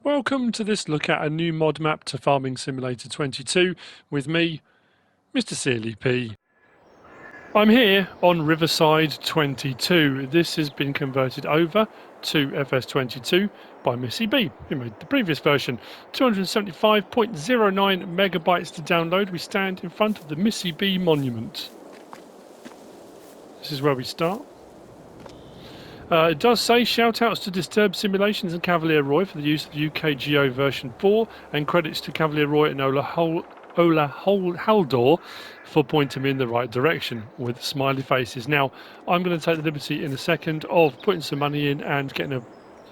Welcome to this look at a new mod map to Farming Simulator 22 with me, MrSealyp. I'm here on Riverside 22. This has been converted over to FS22 by MissyB, who made the previous version. 275.09 megabytes to download. We stand in front of the MissyB monument. This is where we start. It does say shout-outs to Disturbed Simulations and Cavalier Roy for the use of UKGO version 4, and credits to Cavalier Roy and Ola Haldor for pointing me in the right direction with smiley faces. Now, I'm going to take the liberty in a second of putting some money in and getting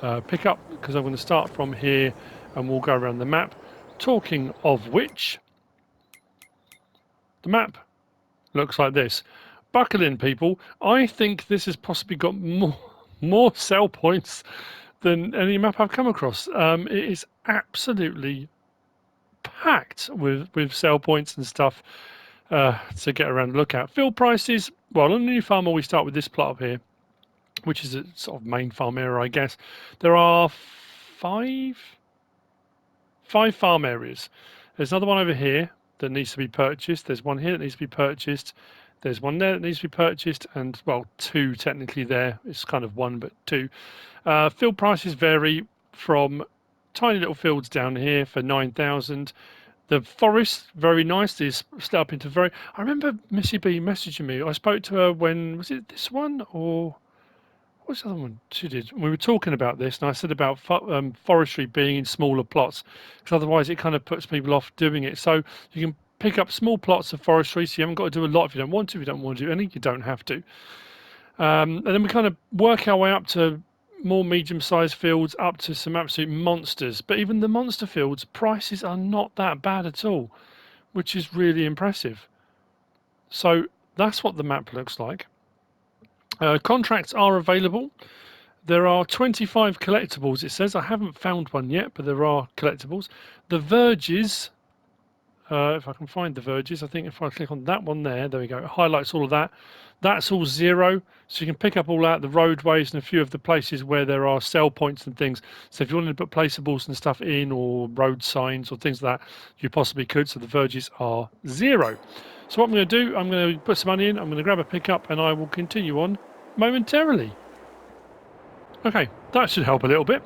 a pickup, because I'm going to start from here and we'll go around the map. Talking of which, the map looks like this. Buckle in, people. I think this has possibly got more sell points than any map I've come across. It is absolutely packed with sell points and stuff to get around and look at. Field prices, well, on the new farm, we start with this plot up here, which is a sort of main farm area, I guess. There are five farm areas. There's another one over here that needs to be purchased. There's one here that needs to be purchased. There's one there that needs to be purchased, and well, two technically there. It's kind of one, but two. Field prices vary from tiny little fields down here for 9,000. The forest, very nice, is split up into very. I remember MissyB messaging me. I spoke to her when, was it this one or what's the other one she did? We were talking about this, and I said about forestry being in smaller plots, because otherwise it kind of puts people off doing it. So you can pick up small plots of forestry, so you haven't got to do a lot if you don't want to. If you don't want to do any, you don't have to. And then we kind of work our way up to more medium-sized fields, up to some absolute monsters. But even the monster fields, prices are not that bad at all, which is really impressive. So that's what the map looks like. Contracts are available. There are 25 collectibles, it says. I haven't found one yet, but there are collectibles. The verges, if I can find the verges, I think if I click on that one there we go, it highlights all of that. That's all 0, so you can pick up all that, the roadways and a few of the places where there are sell points and things. So if you wanted to put placeables and stuff in, or road signs or things like that, you possibly could, so the verges are 0. So what I'm going to do, I'm going to put some money in, I'm going to grab a pickup, and I will continue on momentarily. Okay, that should help a little bit.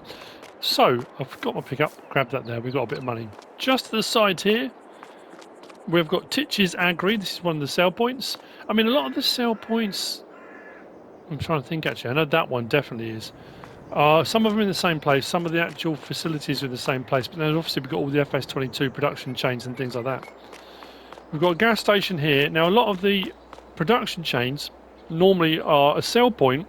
So I've got my pickup, grab that there, we've got a bit of money. Just to the side here, we've got Titch's Agri. This is one of the sell points. I mean, a lot of the sell points, I'm trying to think actually, I know that one definitely is. Some of them in the same place, some of the actual facilities are in the same place, but then obviously we've got all the FS22 production chains and things like that. We've got a gas station here. Now, a lot of the production chains normally are a sell point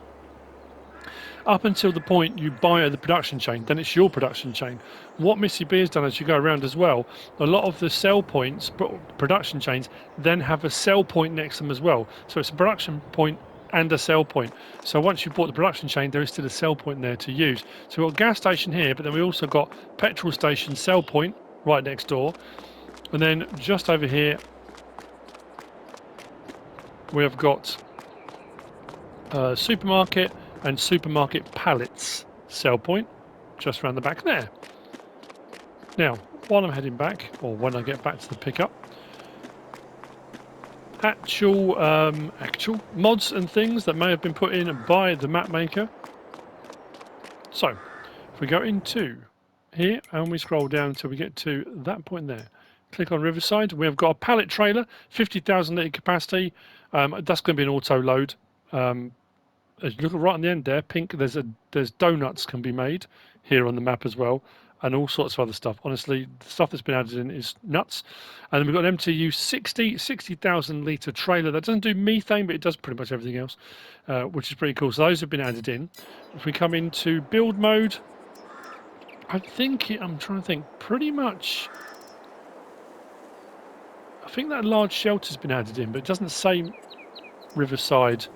up until the point you buy the production chain, then it's your production chain. What MissyB has done as you go around as well, a lot of the sell points, production chains, then have a sell point next to them as well. So it's a production point and a sell point. So once you've bought the production chain, there is still a sell point there to use. So we've got a gas station here, but then we also got petrol station sell point right next door. And then just over here, we have got supermarket and supermarket pallets sell point just around the back there. Now, while I'm heading back, or when I get back to the pickup, actual mods and things that may have been put in by the map maker. So, if we go into here and we scroll down until we get to that point there, click on Riverside, we have got a pallet trailer, 50,000 litre capacity. That's going to be an auto load. As you look right on the end there, pink, there's donuts can be made here on the map as well, and all sorts of other stuff. Honestly, the stuff that's been added in is nuts. And then we've got an MTU 60,000 litre trailer that doesn't do methane, but it does pretty much everything else, which is pretty cool. So those have been added in. If we come into build mode, I'm trying to think, pretty much, I think that large shelter's been added in, but it doesn't say Riverside.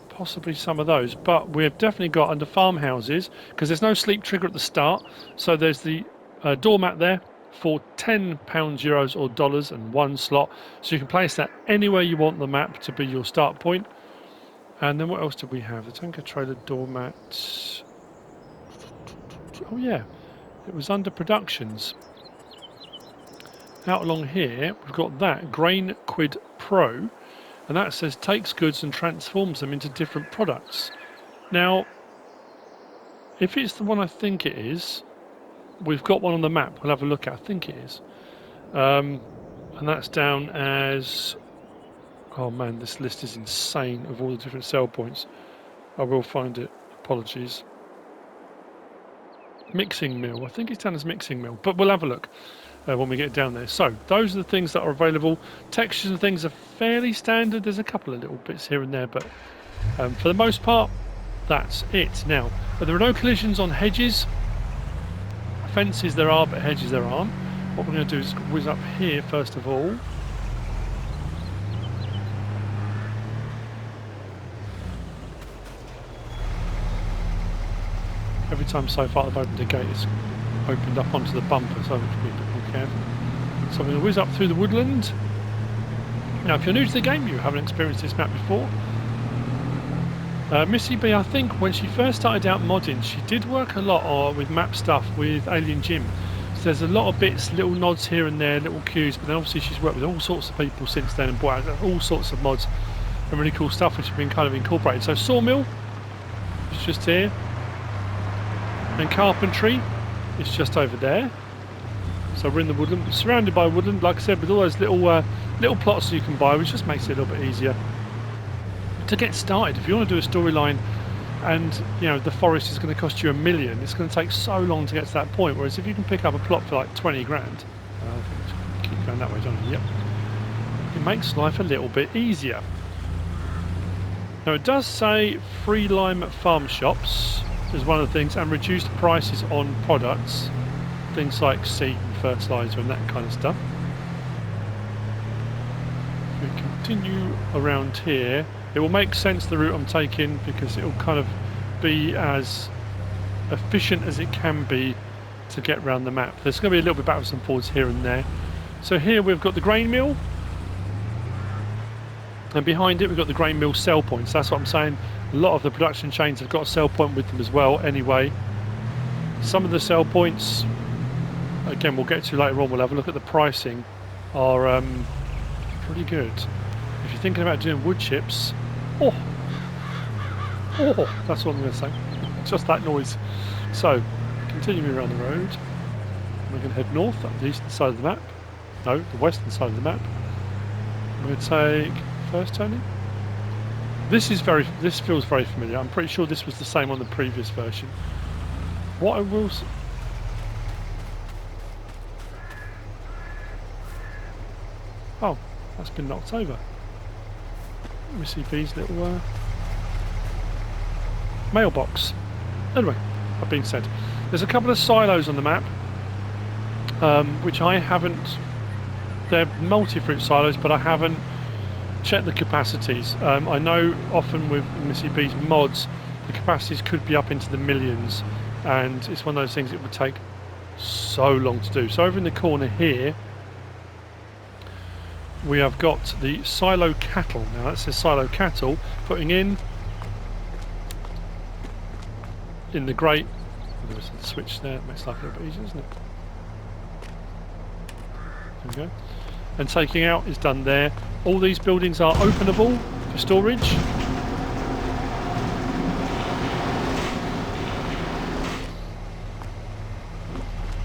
Possibly some of those, but we've definitely got under farmhouses, because there's no sleep trigger at the start, so there's the doormat there for £10, euros or dollars and one slot, so you can place that anywhere you want the map to be your start point. And then what else did we have? The tanker trailer doormat, Oh yeah, it was under productions. Out along here, we've got that Grain Quid Pro, and that says takes goods and transforms them into different products. Now, if it's the one I think it is, we've got one on the map. We'll have a look at. I think it is, and that's down as. Oh man, this list is insane of all the different sell points. I will find it. Apologies. Mixing mill. I think it's down as mixing mill, but we'll have a look when we get down there. So those are the things that are available. Textures and things are fairly standard. There's a couple of little bits here and there, but for the most part, that's it. Now, there are no collisions on hedges. Fences there are, but hedges there aren't. What we're going to do is whiz up here first of all. Every time so far I've opened a gate, it's opened up onto the bumper, so I have to be a bit more careful. So I'm going to whiz up through the woodland. Now, if you're new to the game, you haven't experienced this map before. MissyB, I think when she first started out modding, she did work a lot with map stuff with Alien Gym. So there's a lot of bits, little nods here and there, little cues, but then obviously she's worked with all sorts of people since then and brought out all sorts of mods and really cool stuff which have been kind of incorporated. So Sawmill is just here. And carpentry is just over there. So we're in the woodland, surrounded by woodland, like I said, with all those little plots you can buy, which just makes it a little bit easier to get started. If you want to do a storyline, and you know the forest is going to cost you $1 million, it's going to take so long to get to that point. Whereas if you can pick up a plot for like 20 grand, keep going that way, don't you? Yep. It makes life a little bit easier. Now it does say free lime farm shops is one of the things, and reduced prices on products, things like seed and fertiliser and that kind of stuff. If we continue around here, it will make sense the route I'm taking because it will kind of be as efficient as it can be to get around the map. There's going to be a little bit backwards and forwards here and there. So here we've got the grain mill, and behind it we've got the grain mill sell points. That's what I'm saying. A lot of the production chains have got a sell point with them as well anyway. Some of the sell points, again we'll get to later on, we'll have a look at the pricing, are pretty good. If you're thinking about doing wood chips, that's what I'm going to say. Just that noise. So, continuing around the road, we're going to head north up the eastern side of the map. No, the western side of the map. We're going to take first turning. This feels very familiar. I'm pretty sure this was the same on the previous version. What I will oh, that's been knocked over. MissyB's little mailbox. Anyway, that being said, there's a couple of silos on the map, which I haven't. They're multi-fruit silos, but I haven't check the capacities. I know often with MissyB's mods the capacities could be up into the millions, and it's one of those things it would take so long to do. So over in the corner here we have got the silo cattle. Now that says silo cattle, putting in the grate. There's a switch there, it makes life a little bit easier, doesn't it? There we go. And taking out is done there. All these buildings are openable for storage.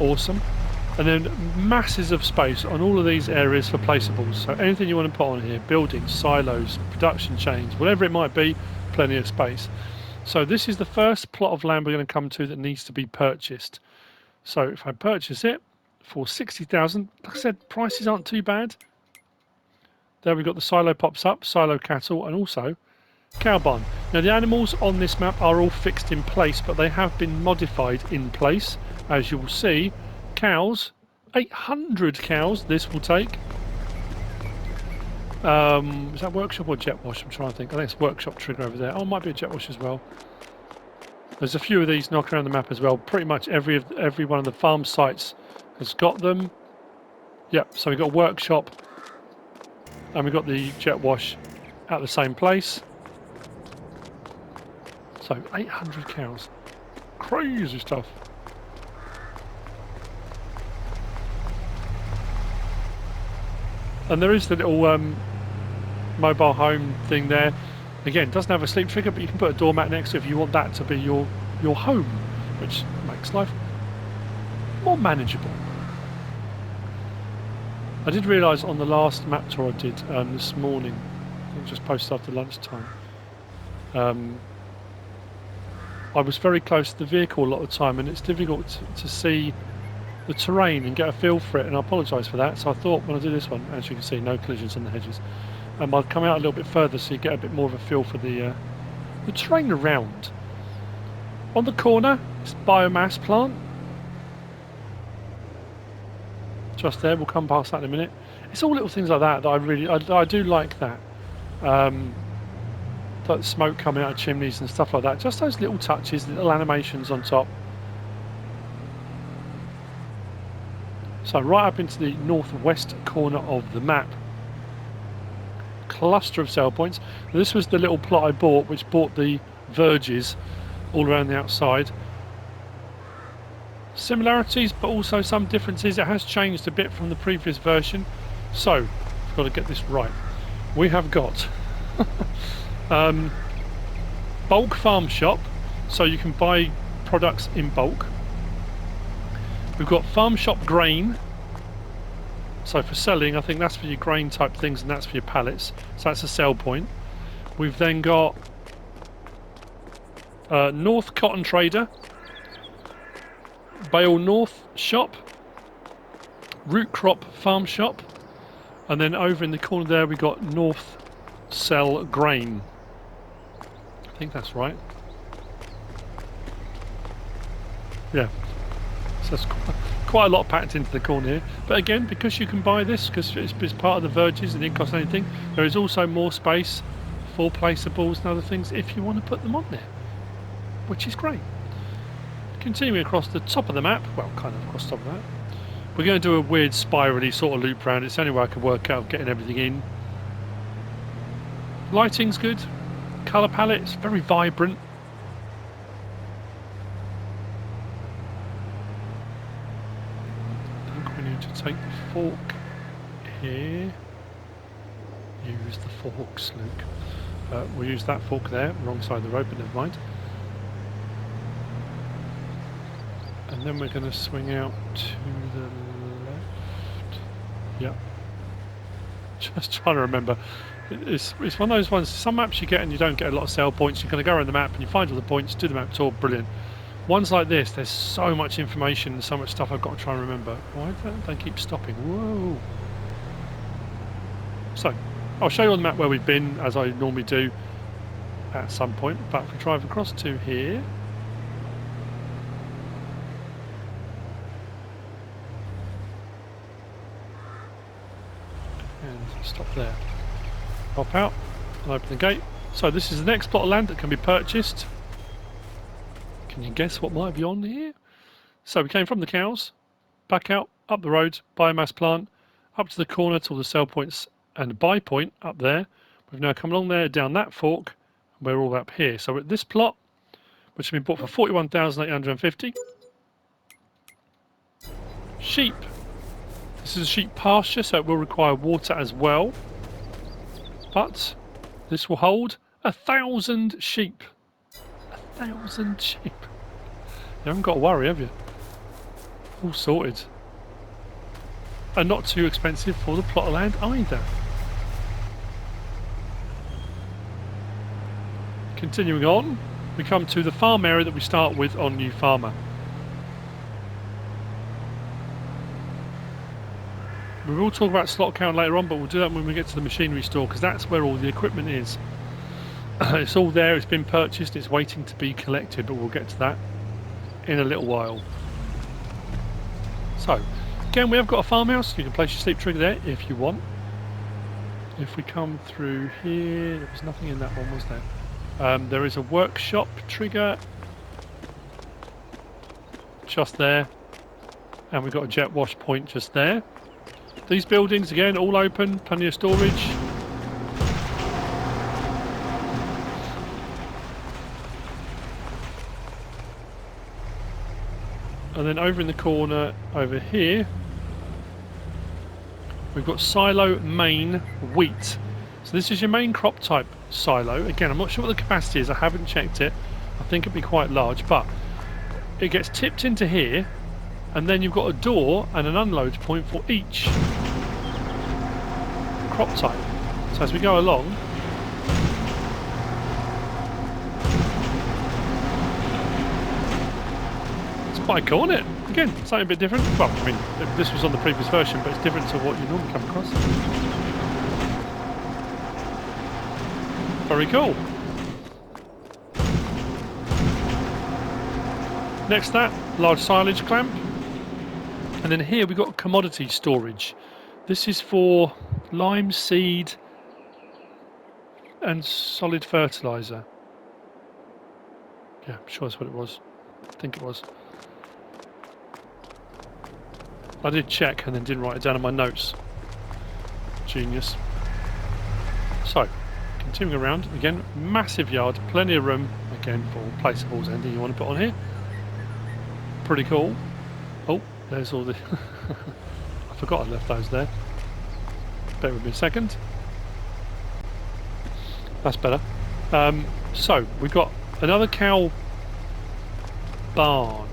Awesome. And then masses of space on all of these areas for placeables. So anything you want to put on here, buildings, silos, production chains, whatever it might be, plenty of space. So this is the first plot of land we're going to come to that needs to be purchased. So if I purchase it for 60,000, like I said, prices aren't too bad. There we've got the silo pops up, silo cattle, and also cow barn. Now the animals on this map are all fixed in place, but they have been modified in place. As you will see, cows, 800 cows this will take. Is that workshop or jet wash? I'm trying to think. I think it's workshop trigger over there. Oh, it might be a jet wash as well. There's a few of these knocking around the map as well. Pretty much every one of the farm sites has got them. Yep, so we've got a workshop and we've got the jet wash at the same place. So 800 cows. Crazy stuff. And there is the little mobile home thing there. Again, doesn't have a sleep trigger, but you can put a doormat next to it if you want that to be your home, which makes life more manageable. I did realise on the last map tour I did this morning, I think just posted after lunchtime, I was very close to the vehicle a lot of the time, and it's difficult to see the terrain and get a feel for it, and I apologise for that. So I thought when I do this one, as you can see, no collisions on the hedges, I'd come out a little bit further so you get a bit more of a feel for the terrain around. On the corner, it's biomass plant. Just there, we'll come past that in a minute. It's all little things like that that I do like that. Like smoke coming out of chimneys and stuff like that. Just those little touches, little animations on top. So right up into the northwest corner of the map. Cluster of sell points. This was the little plot I bought, which bought the verges all around the outside. Similarities, but also some differences. It has changed a bit from the previous version. So, I've got to get this right. We have got bulk farm shop, so you can buy products in bulk. We've got farm shop grain, so for selling, I think that's for your grain type things and that's for your pallets, so that's a sell point. We've then got North Cotton Trader, Bale North shop, Root Crop Farm shop, and then over in the corner there we got North Sell Grain. I think that's right. Yeah, so that's quite a lot packed into the corner here. But again, because you can buy this, because it's part of the verges and it didn't cost anything, there is also more space for placeables and other things if you want to put them on there, which is great. Continuing across the top of the map, well, kind of across the top of that, we're going to do a weird spirally sort of loop round. It's the only way I can work out of getting everything in. Lighting's good. Colour palette, it's very vibrant. I think we need to take the fork here. Use the forks, Luke. We'll use that fork there, wrong side of the road, but never mind. And then we're going to swing out to the left. Yep. Just trying to remember. It's one of those ones, some maps you get and you don't get a lot of sell points. You're going to go around the map and you find all the points, do the map tour, brilliant. Ones like this, there's so much information and so much stuff I've got to try and remember. Why don't they keep stopping? Whoa. So, I'll show you on the map where we've been, as I normally do at some point. But if we drive across to here, and stop there. Pop out and open the gate. So this is the next plot of land that can be purchased. Can you guess what might be on here? So we came from the cows, back out, up the road, biomass plant, up to the corner to all the sell points and buy point up there. We've now come along there, down that fork, and we're all up here. So we're at this plot, which has been bought for 41,850. Sheep. This is a sheep pasture, so it will require water as well. But this will hold 1,000 sheep. 1,000 sheep. You haven't got to worry, have you? All sorted. And not too expensive for the plot of land either. Continuing on, we come to the farm area that we start with on New Farmer. We will talk about slot count later on, but we'll do that when we get to the machinery store, because that's where all the equipment is. It's all there, it's been purchased, it's waiting to be collected, but we'll get to that in a little while. So, again, we have got a farmhouse. You can place your sleep trigger there if you want. If we come through here, there was nothing in that one, was there? There is a workshop trigger just there, and we've got a jet wash point just there. These buildings, again, all open, plenty of storage. And then over in the corner, over here, we've got silo main wheat. So this is your main crop type silo. Again, I'm not sure what the capacity is. I haven't checked it. I think it'd be quite large, but it gets tipped into here, and then you've got a door and an unload point for each crop type. So as we go along, it's quite cool, isn't it? Again, something a bit different. Well, I mean, this was on the previous version, but it's different to what you normally come across. Very cool. Next to that, large silage clamp. And then here we've got commodity storage. This is for lime seed and solid fertiliser. Yeah, I'm sure that's what it was. I think it was. I did check and then didn't write it down in my notes. Genius. So, continuing around, again, massive yard, plenty of room, again, for placeables, anything you want to put on here. Pretty cool. Oh, there's all the... I forgot I left those there. Bear with me a second. That's better. So, we've got another cow barn.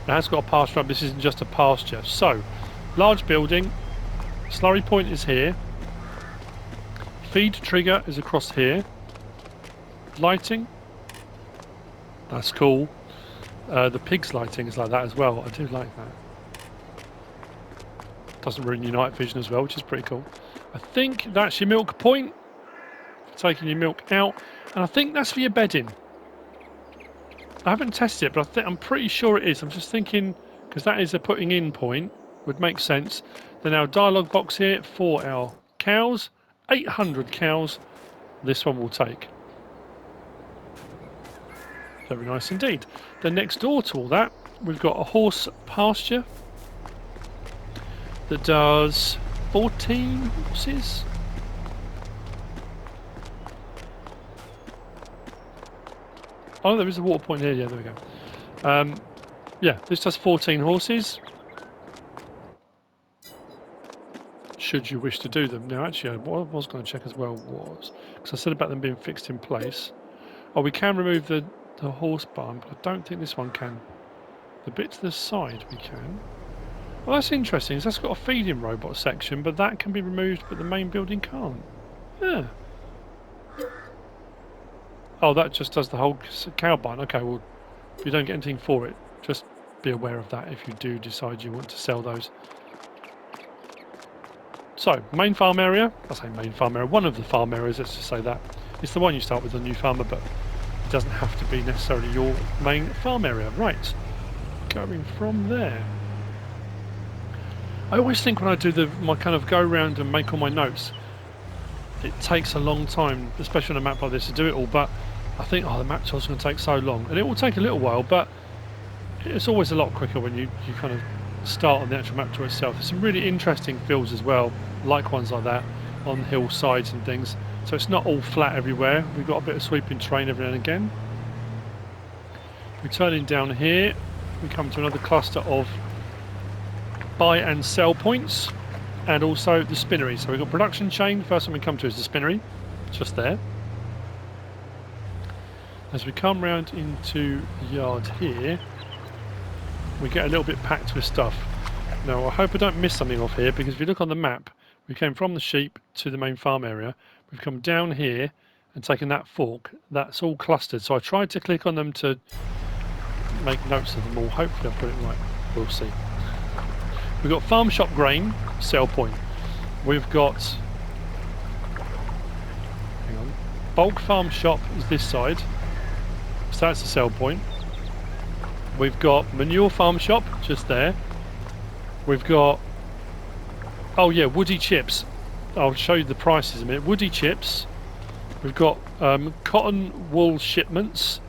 It has got a pasture up. This isn't just a pasture. So, large building. Slurry point is here. Feed trigger is across here. Lighting. That's cool. The pig's lighting is like that as well. I do like that. Doesn't ruin your night vision as well, which is pretty cool. I think that's your milk point. Taking your milk out. And I think that's for your bedding. I haven't tested it, but I'm pretty sure it is. I'm just thinking, because that is a putting in point, would make sense. Then our dialogue box here for our cows. 800 cows. This one will take. Very nice indeed. Then next door to all that, we've got a horse pasture that does 14 horses. Oh, there is a water point here. Yeah, there we go. Yeah, this does 14 horses. Should you wish to do them. Now, actually, what I was going to check as well was, because I said about them being fixed in place. Oh, we can remove the horse barn, but I don't think this one can. The bit to the side we can. Well, that's interesting. That's got a feeding robot section, but that can be removed, but the main building can't. Yeah. Oh, that just does the whole cow barn. Okay, well, if you don't get anything for it, just be aware of that if you do decide you want to sell those. So, main farm area. I say main farm area. One of the farm areas, let's just say that. It's the one you start with, the new farmer, but it doesn't have to be necessarily your main farm area. Right. Going from there. I always think when I do my kind of go round and make all my notes, it takes a long time, especially on a map like this, to do it all, but I think, oh, the map tour is going to take so long. And it will take a little while, but it's always a lot quicker when you kind of start on the actual map tour itself. There's some really interesting fields as well, like ones like that, on hillsides and things. So it's not all flat everywhere. We've got a bit of sweeping terrain every now and again. Returning down here, we come to another cluster of buy and sell points, and also the spinnery. So we've got production chain. First one we come to is the spinnery, just there. As we come round into the yard here, we get a little bit packed with stuff. Now I hope I don't miss something off here, because if you look on the map, we came from the sheep to the main farm area. We've come down here and taken that fork. That's all clustered. So I tried to click on them to make notes of them all. Hopefully I've got it right. We'll see. We've got farm shop grain, sell point. We've got, hang on, bulk farm shop is this side. So that's the sell point. We've got manure farm shop just there. We've got, oh yeah, woody chips. I'll show you the prices in a minute. Woody chips. We've got cotton wool shipments.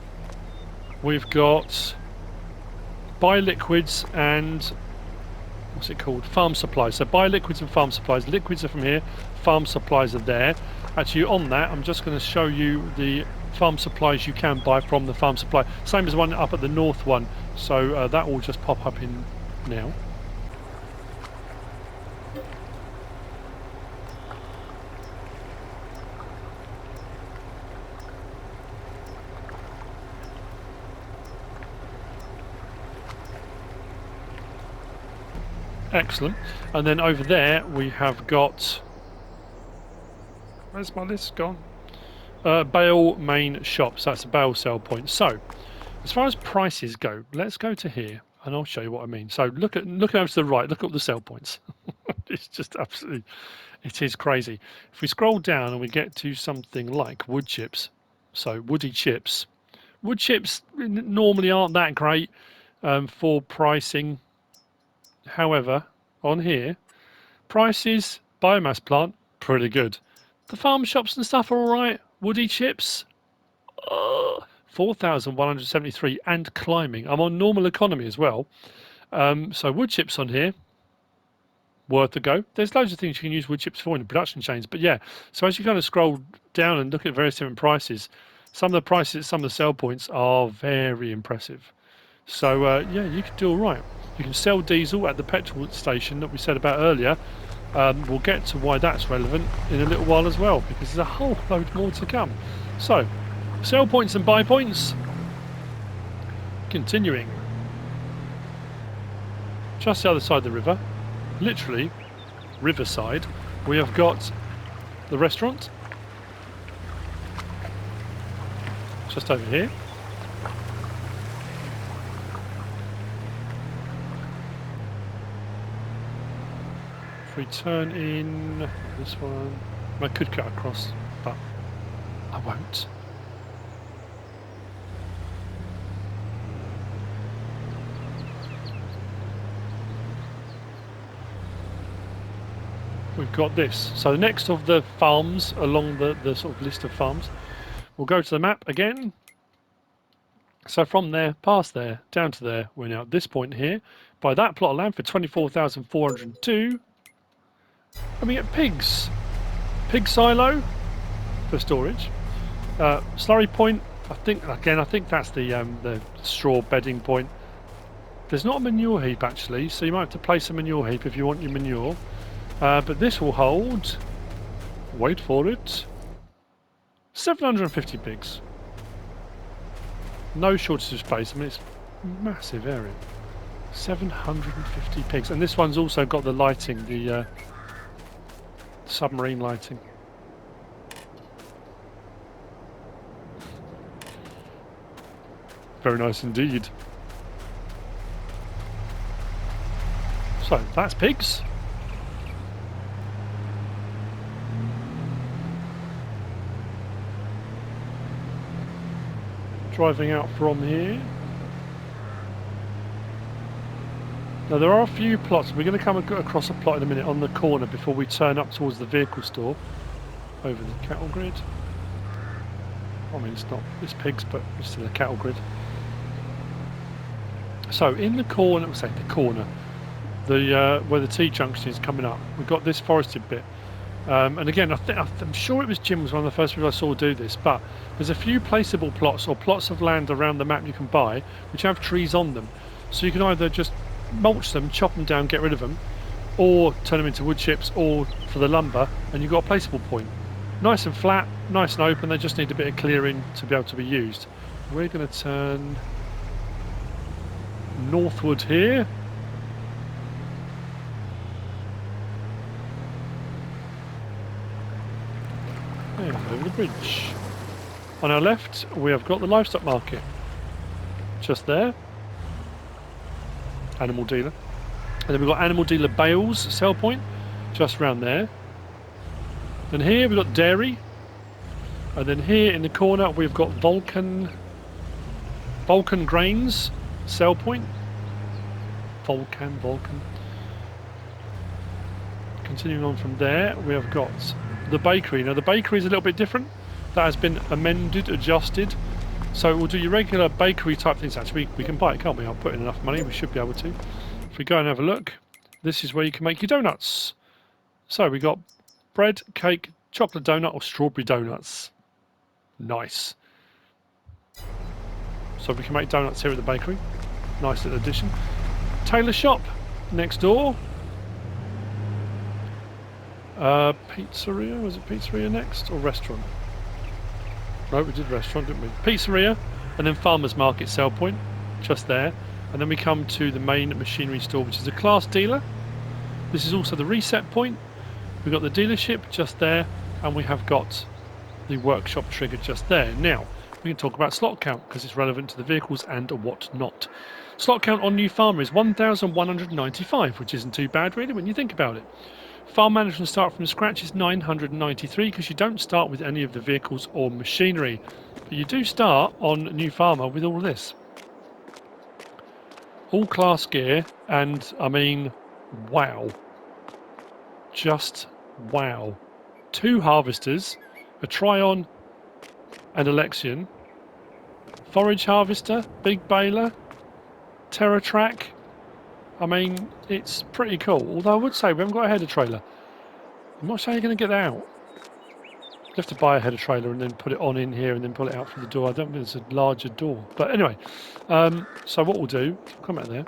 We've got bioliquids and what's it called? Farm supplies. So bioliquids and farm supplies. Liquids are from here. Farm supplies are there. Actually, on that, I'm just going to show you the farm supplies you can buy from the farm supply. Same as the one up at the north one. So that will just pop up in now. Excellent. And then over there we have got... Where's my list gone? Bale main shops. That's a bale sell point. So, as far as prices go, let's go to here and I'll show you what I mean. So look over to the right. Look at the sell points. It's just absolutely... It is crazy. If we scroll down and we get to something like wood chips, so woody chips. Wood chips normally aren't that great for pricing. However, on here, prices, biomass plant, pretty good. The farm shops and stuff are alright. Woody chips, 4,173 and climbing. I'm on normal economy as well. So wood chips on here, worth a go. There's loads of things you can use wood chips for in the production chains, but yeah, so as you kind of scroll down and look at various different prices, some of the prices, some of the sell points are very impressive. So yeah, you can do all right. You can sell diesel at the petrol station that we said about earlier. We'll get to why that's relevant in a little while as well, because there's a whole load more to come. So, sell points and buy points. Continuing. Just the other side of the river, literally riverside, we have got the restaurant just over here. If we turn in this one, I could cut across, but I won't. We've got this. So the next of the farms along the sort of list of farms, we'll go to the map again. So from there, past there, down to there, we're now at this point here. Buy that plot of land for 24,402. And we get pigs. Pig silo for storage. Slurry point, I think that's the straw bedding point. There's not a manure heap actually, so you might have to place a manure heap if you want your manure. But this will hold, wait for it, 750 pigs. No shortage of space. I mean, it's a massive area. 750 pigs. And this one's also got the lighting, the submarine lighting. Very nice indeed. So, that's pigs. Driving out from here. Now there are a few plots. We're going to come across a plot in a minute on the corner before we turn up towards the vehicle store over the cattle grid. I mean, it's pigs, but it's still a cattle grid. So in the corner, we'll say the corner, where the T-junction is coming up, we've got this forested bit. And again, I'm sure it was Jim was one of the first people I saw do this, but there's a few placeable plots or plots of land around the map you can buy which have trees on them. So you can either just mulch them, chop them down, get rid of them, or turn them into wood chips or for the lumber, and you've got a placeable point. Nice and flat, nice and open, they just need a bit of clearing to be able to be used. We're going to turn northward here. And over the bridge. On our left, we have got the livestock market. Just there. Animal dealer. And then we've got animal dealer bales, sell point, just round there. And here we've got dairy. And then here in the corner, we've got Vulcan grains, sell point. Vulcan. Continuing on from there, we have got the bakery. Now the bakery is a little bit different. That has been amended, adjusted. So we'll do your regular bakery type things. Actually, we can buy it, can't we? I'll put in enough money, we should be able to. If we go and have a look, this is where you can make your donuts. So we got bread, cake, chocolate donut or strawberry donuts. Nice. So we can make donuts here at the bakery. Nice little addition. Tailor shop next door. Pizzeria, was it pizzeria next or restaurant? No, we did restaurant, didn't we? Pizzeria, and then farmers market sell point, just there. And then we come to the main machinery store, which is a class dealer. This is also the reset point. We've got the dealership just there, and we have got the workshop trigger just there. Now, we can talk about slot count because it's relevant to the vehicles and what not. Slot count on New Farmer is 1,195, which isn't too bad really when you think about it. Farm management start from scratch is 993 because you don't start with any of the vehicles or machinery. But you do start on New Farmer with all this. All class gear, and I mean, wow. Just wow. 2 harvesters, a Trion and a Lexion, forage harvester, big baler, TerraTrack. I mean, it's pretty cool. Although I would say we haven't got a header trailer. I'm not sure you're going to get that out. You have to buy a header trailer and then put it on in here and then pull it out from the door. I don't think it's a larger door. But anyway, so what we'll do, we'll come out there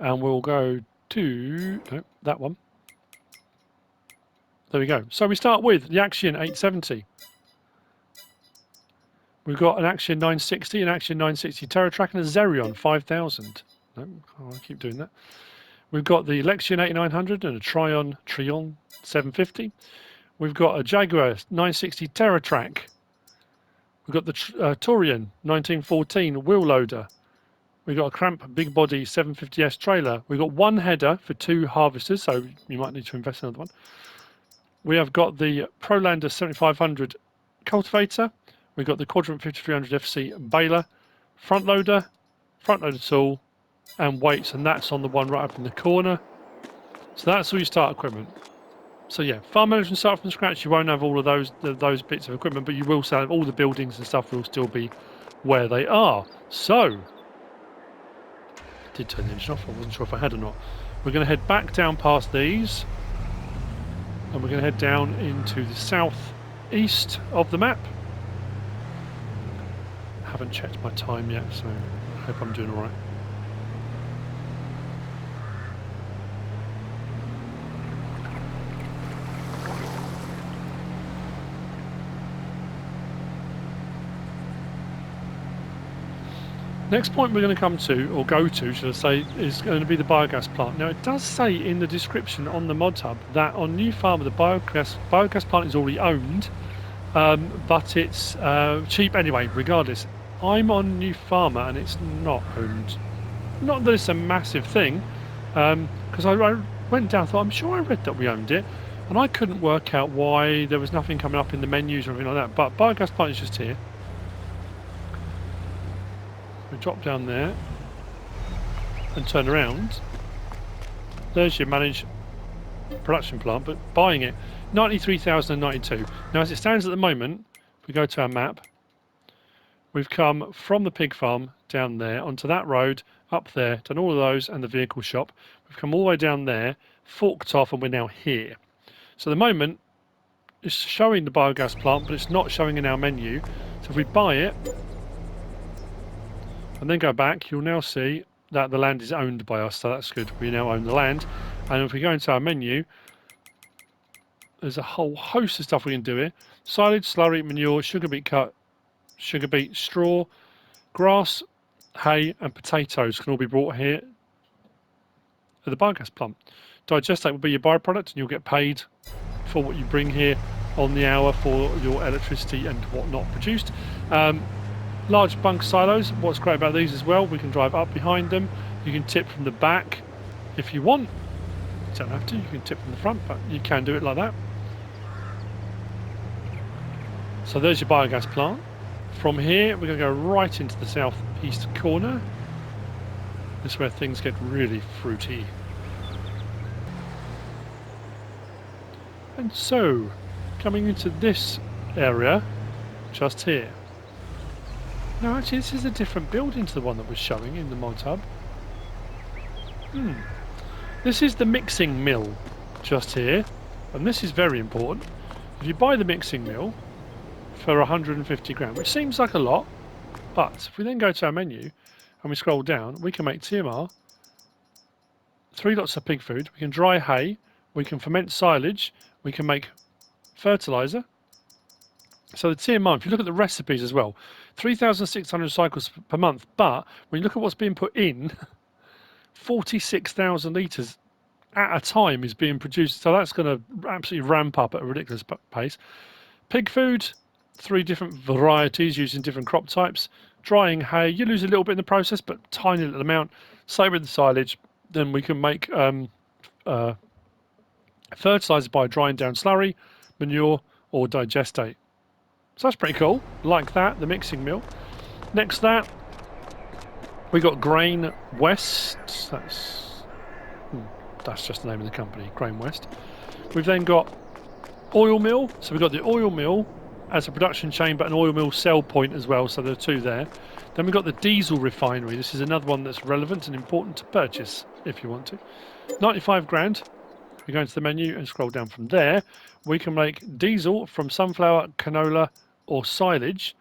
and we'll go to that one. There we go. So we start with the Action 870. We've got an Action 960, an Action 960 TerraTrack, and a Xerion 5000. No, I'll keep doing that. We've got the Lexion 8900 and a Trion 750. We've got a Jaguar 960 TerraTrack. We've got the Taurian 1914 wheel loader. We've got a Cramp big body 750S trailer. We've got 1 header for 2 harvesters, so you might need to invest in another one. We have got the Prolander 7500 cultivator. We've got the Quadrant 5300 FC baler, front loader tool, and weights, and that's on the one right up in the corner. So that's all your start equipment. So yeah, farm management start from scratch. You won't have all of those bits of equipment, but you will still have all the buildings and stuff will still be where they are. So, I did turn the engine off. I wasn't sure if I had or not. We're going to head back down past these, and we're going to head down into the southeast of the map. I haven't checked my time yet, so I hope I'm doing all right. Next point we're going to come to, or go to, should I say, is going to be the biogas plant. Now, it does say in the description on the mod hub that on New Farmer the biogas plant is already owned, but it's cheap anyway, regardless. I'm on New Farmer and it's not owned. Not that it's a massive thing, because I went down and thought, I'm sure I read that we owned it, and I couldn't work out why there was nothing coming up in the menus or anything like that. But biogas plant is just here. We drop down there and turn around. There's your managed production plant, but buying it 93,092. Now, as it stands at the moment, if we go to our map, we've come from the pig farm down there onto that road up there, done all of those and the vehicle shop. We've come all the way down there, forked off, and we're now here. So at the moment, it's showing the biogas plant, but it's not showing in our menu. So if we buy it and then go back, you'll now see that the land is owned by us, so that's good. We now own the land. And if we go into our menu, there's a whole host of stuff we can do here. Silage, slurry, manure, sugar beet cut, sugar beet, straw, grass, hay and potatoes can all be brought here at the biogas plant. Digestate will be your byproduct, and you'll get paid for what you bring here on the hour for your electricity and whatnot produced. Large bunk silos, what's great about these as well, we can drive up behind them. You can tip from the back if you want. You don't have to, you can tip from the front, but you can do it like that. So there's your biogas plant. From here, we're going to go right into the southeast corner. This is where things get really fruity. And so, coming into this area, just here. No, actually, this is a different building to the one that was showing in the mod hub. This is the mixing mill, just here. And this is very important. If you buy the mixing mill for 150 grand, which seems like a lot, but if we then go to our menu and we scroll down, we can make TMR, 3 lots of pig food, we can dry hay, we can ferment silage, we can make fertilizer. So the TMR, if you look at the recipes as well, 3,600 cycles per month, but when you look at what's being put in, 46,000 litres at a time is being produced. So that's going to absolutely ramp up at a ridiculous pace. Pig food, 3 different varieties using different crop types. Drying hay, you lose a little bit in the process, but tiny little amount. Same with the silage. Then we can make fertilizer by drying down slurry, manure, or digestate. So that's pretty cool. Like that, the mixing mill. Next to that, we got Grain West. That's just the name of the company, Grain West. We've then got oil mill. So we've got the oil mill as a production chain, but an oil mill sell point as well. So there are 2 there. Then we've got the diesel refinery. This is another one that's relevant and important to purchase if you want to. 95 grand. We go into the menu and scroll down from there. We can make diesel from sunflower, canola, or silage.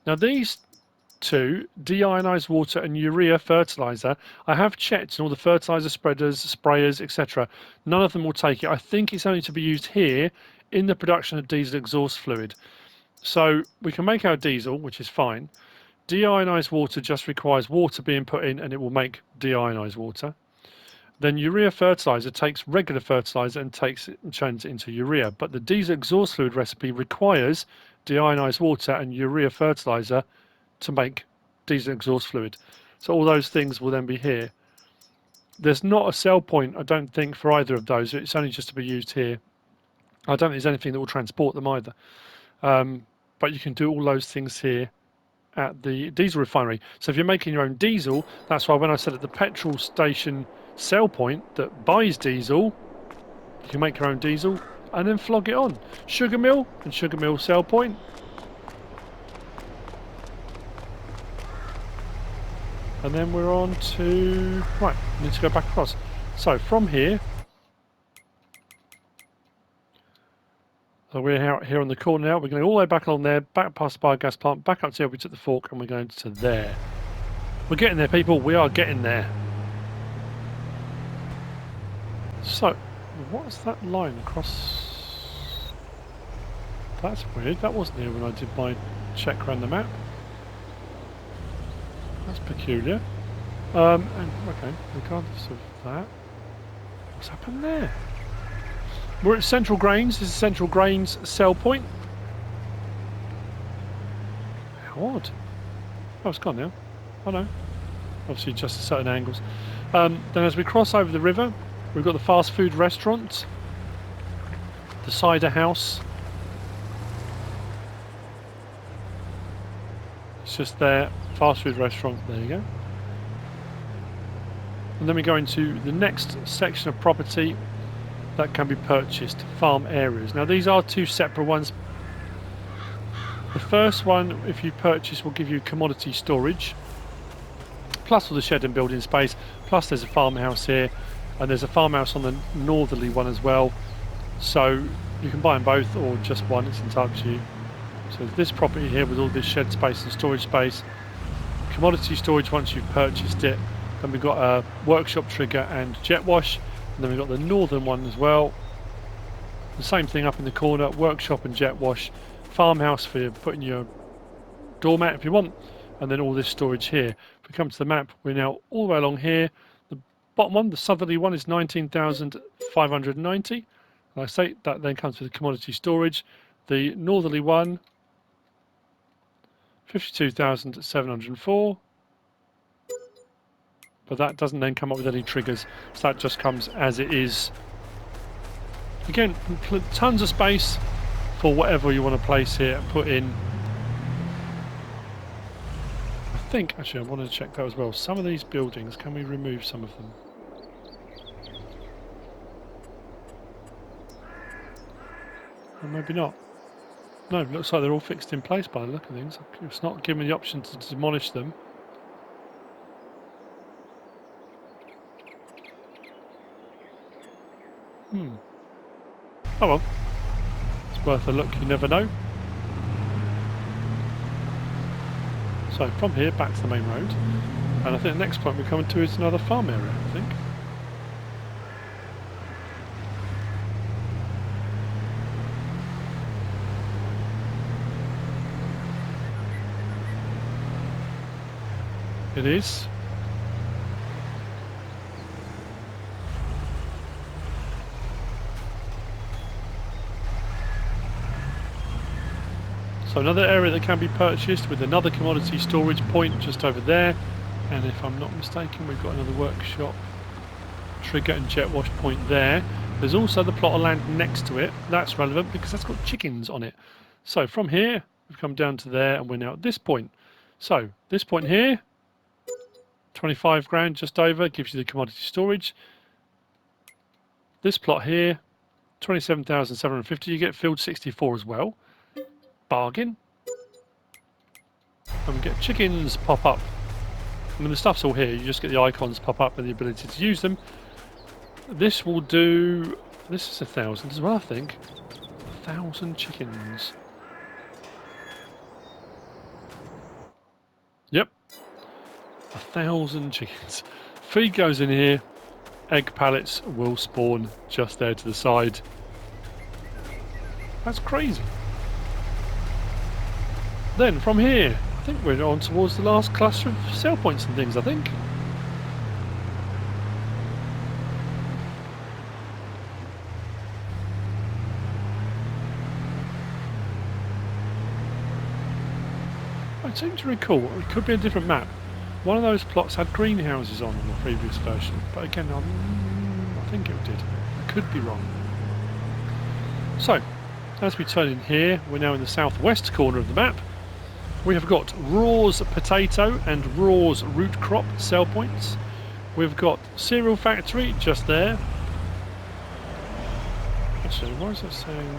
Now these 2, deionized water and urea fertilizer, I have checked in all the fertilizer spreaders, sprayers, etc. None of them will take it. I think it's only to be used here in the production of diesel exhaust fluid. So we can make our diesel, which is fine. Deionized water just requires water being put in and it will make deionized water. Then urea fertilizer takes regular fertilizer and takes it and turns it into urea. But the diesel exhaust fluid recipe requires deionized water and urea fertilizer to make diesel exhaust fluid. So all those things will then be here. There's not a sell point, I don't think, for either of those. It's only just to be used here. I don't think there's anything that will transport them either. But you can do all those things here at the diesel refinery. So if you're making your own diesel, that's why when I said at the petrol station sell point that buys diesel, you can make your own diesel and then flog it on. Sugar mill and sugar mill sell point. And then we're on to... Right, need to go back across. So from here... So we're here on the corner now. We're going all the way back along there, back past the biogas plant, back up to where we took the fork, and we're going to there. We're getting there, people. We are getting there. So, what's that line across? That's weird. That wasn't here when I did my check around the map. That's peculiar. And okay, regardless of that, what's happened there? We're at Central Grains. This is Central Grains sell point. How odd. Oh, it's gone now. Oh no. Obviously just at certain angles. Then as we cross over the river, we've got the fast food restaurant, the cider house. It's just there. Fast food restaurant. There you go. And then we go into the next section of property that can be purchased, farm areas. Now these are 2 separate ones. The first one, if you purchase, will give you commodity storage, plus all the shed and building space, plus there's a farmhouse here, and there's a farmhouse on the northerly one as well. So you can buy them both or just one, it's entirely up to you. So this property here with all this shed space and storage space, commodity storage once you've purchased it. Then we've got a workshop trigger and jet wash. And then we've got the northern one as well. The same thing up in the corner, workshop and jet wash. Farmhouse for putting your doormat if you want. And then all this storage here. If we come to the map, we're now all the way along here. The bottom one, the southerly one, is 19,590. Like I say, that then comes with the commodity storage. The northerly one, 52,704. But that doesn't then come up with any triggers, so that just comes as it is. Again, tons of space for whatever you want to place here and put in. I think, actually I wanted to check that as well. Some of these buildings, can we remove some of them? Or maybe not. No, it looks like they're all fixed in place by the look of things. It's not giving me the option to demolish them. Oh well, it's worth a look, you never know. So from here back to the main road, and I think the next point we're coming to is another farm area, I think. It is. So another area that can be purchased with another commodity storage point just over there. And if I'm not mistaken, we've got another workshop trigger and jet wash point there. There's also the plot of land next to it. That's relevant because that's got chickens on it. So from here, we've come down to there and we're now at this point. So this point here, 25 grand just over, gives you the commodity storage. This plot here, 27,750, you get field 64 as well. Bargain. And we get chickens pop up. I mean, the stuff's all here, you just get the icons pop up and the ability to use them. This will do, this is 1,000 as well, I think. 1,000 chickens. Yep. 1,000 chickens. Feed goes in here. Egg pallets will spawn just there to the side. That's crazy. Then from here, I think we're on towards the last cluster of sell points and things, I think. I seem to recall, it could be a different map. One of those plots had greenhouses on the previous version, but again, I think it did. I could be wrong. So, as we turn in here, we're now in the southwest corner of the map. We have got Raw's potato and Raw's root crop sell points. We've got cereal factory just there. Actually, why is it saying?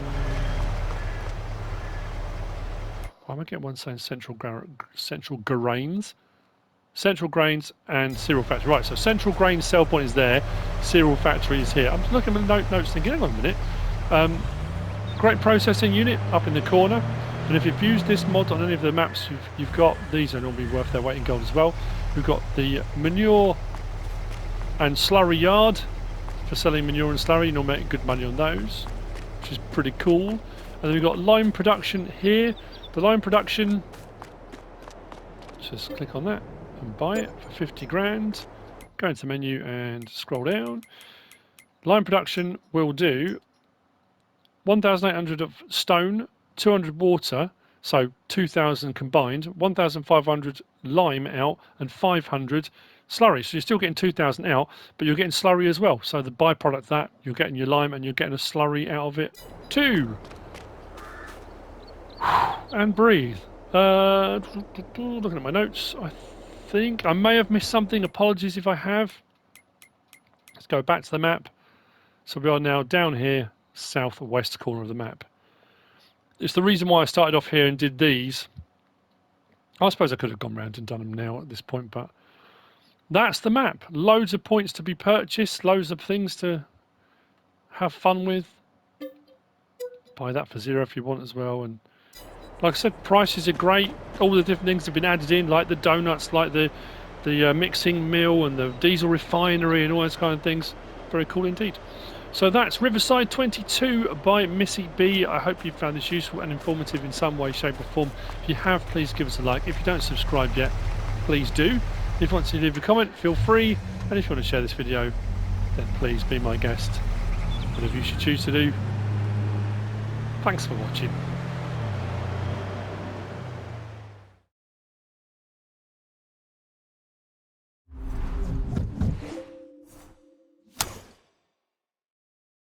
Why am I getting one saying central grains? Central grains and cereal factory. Right, so central grain sell point is there. Cereal factory is here. I'm just looking at the notes thinking, hang on a minute. Great processing unit up in the corner. And if you've used this mod on any of the maps you've got, these are normally worth their weight in gold as well. We've got the manure and slurry yard for selling manure and slurry. You normally make good money on those, which is pretty cool. And then we've got lime production here. The lime production, just click on that and buy it for 50 grand. Go into the menu and scroll down. Lime production will do 1,800 of stone, 200 water, so 2,000 combined, 1,500 lime out and 500 slurry. So you're still getting 2,000 out, but you're getting slurry as well. So the byproduct of that, you're getting your lime and you're getting a slurry out of it too. And breathe. Looking at my notes, I think I may have missed something. Apologies if I have. Let's go back to the map. So we are now down here, southwest corner of the map. It's the reason why I started off here and did these. I suppose I could have gone round and done them now at this point, but that's the map. Loads of points to be purchased, loads of things to have fun with. Buy that for 0 if you want as well. And like I said, prices are great. All the different things have been added in, like the donuts, like the mixing mill and the diesel refinery and all those kind of things. Very cool indeed. So that's Riverside 22 by MissyB. I hope you found this useful and informative in some way, shape or form. If you have, please give us a like. If you don't subscribe yet, please do. If you want to leave a comment, feel free. And if you want to share this video, then please be my guest. Whatever you should choose to do. Thanks for watching.